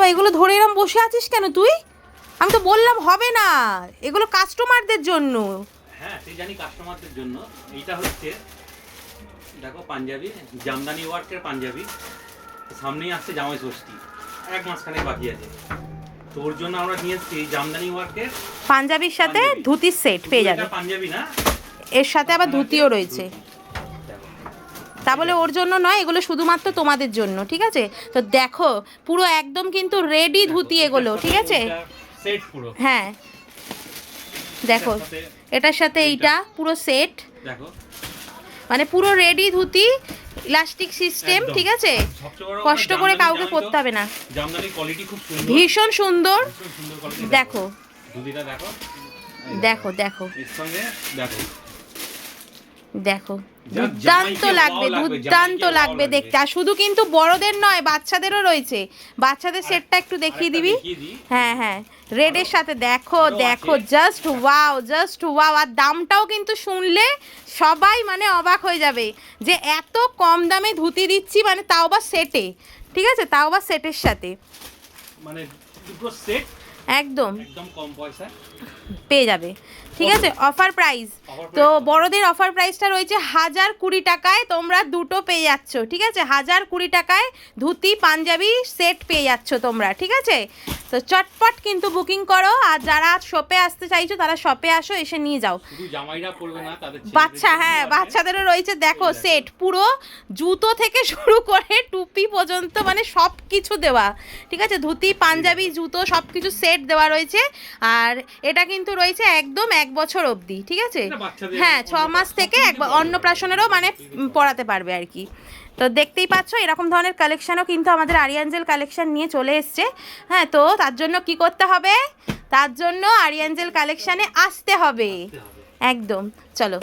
বাবা, এগুলো ধরে এরম বসে আছিস কেন তুই? আমি তো বললাম হবে না, এগুলো কাস্টমারদের জন্য। হ্যাঁ তুই জানি কাস্টমারদের জন্য। এইটা হচ্ছে দেখো পাঞ্জাবি, জামদানি ওয়ার্কের পাঞ্জাবি। সামনেই আসছে জামাই ষষ্ঠী, 1 মাসখানেক বাকি আছে। তোর জন্য আমরা নিয়ে এসেছি জামদানি ওয়ার্কের পাঞ্জাবির সাথে ধুতির সেট পেয়ে যাবে। পাঞ্জাবি না, এর সাথে আবার ধুতিও রয়েছে। তা বলে ওর জন্য নয়, এগুলো শুধুমাত্র তোমাদের জন্য, ঠিক আছে? তো দেখো পুরো একদম কিন্তু রেডি ধুতি এগুলো, ঠিক আছে? সেট পুরো। হ্যাঁ দেখো, এটার সাথে এইটা পুরো সেট, দেখো মানে পুরো রেডি ধুতি, ইলাস্টিক সিস্টেম, ঠিক আছে? কষ্ট করে কাউকে পরতে হবে না। জামদানির কোয়ালিটি খুব সুন্দর, ভীষণ সুন্দর। সুন্দর কোয়ালিটি। দেখো ধুতিটা দেখো, দেখো দেখো এর সঙ্গে দেখো দেখো, দুর্দান্ত লাগবে, দুর্দান্ত লাগবে দেখতে। আর শুধু কিন্তু বড়দের নয়, বাচ্চাদেরও রয়েছে। বাচ্চাদের সেটটা একটু দেখিয়ে দিবি। হ্যাঁ হ্যাঁ, রেডের সাথে দেখো দেখো, জাস্ট ওয়াও, জাস্ট ওয়াও। আর দামটাও কিন্তু শুনলে সবাই মানে অবাক হয়ে যাবে যে এত কম দামে ধুতি দিচ্ছি, মানে তাও বা সেটে, ঠিক আছে? তাও বা সেটের সাথে, মানে দুটো সেট একদম একদম কম পয়সা পেয়ে যাবে, ঠিক আছে? Offer price. তো বড়দের অফার প্রাইসটা রয়েছে 1020 টাকায়, তোমরা দুটো পেয়ে যাচ্ছ, ঠিক আছে? 1020 টাকায় ধুতি পাঞ্জাবি সেট পেয়ে যাচ্ছ তোমরা, ঠিক আছে? তো চটপট কিন্তু বুকিং করো। আর যারা শপে আসতে চাইছো তারা শপে আসো, এসে নিয়ে যাও। শুধু জামাইরা পরবে না, তাদের বাচ্চা, হ্যাঁ বাচ্চাদেরও রয়েছে। দেখো সেট পুরো, জুতো থেকে শুরু করে টুপি পর্যন্ত, মানে সব কিছু দেওয়া, ঠিক আছে? ধুতি পাঞ্জাবি জুতো সব কিছু সেট দেওয়া রয়েছে। আর এটা কিন্তু রয়েছে একদম 1 বছর অবধি, ঠিক আছে? হ্যাঁ 6 মাস থেকে অন্নপ্রাশনেরও মানে পড়াতে পারবে আর কি। তো দেখতেই পাচ্ছ এরকম ধরনের কালেকশানও কিন্তু আমাদের আরিয়াঞ্জেল কালেকশান নিয়ে চলে এসছে। হ্যাঁ, তো তার জন্য কি করতে হবে? তার জন্য আরিয়াঞ্জেল কালেকশানে আসতে হবে, একদম। চলো।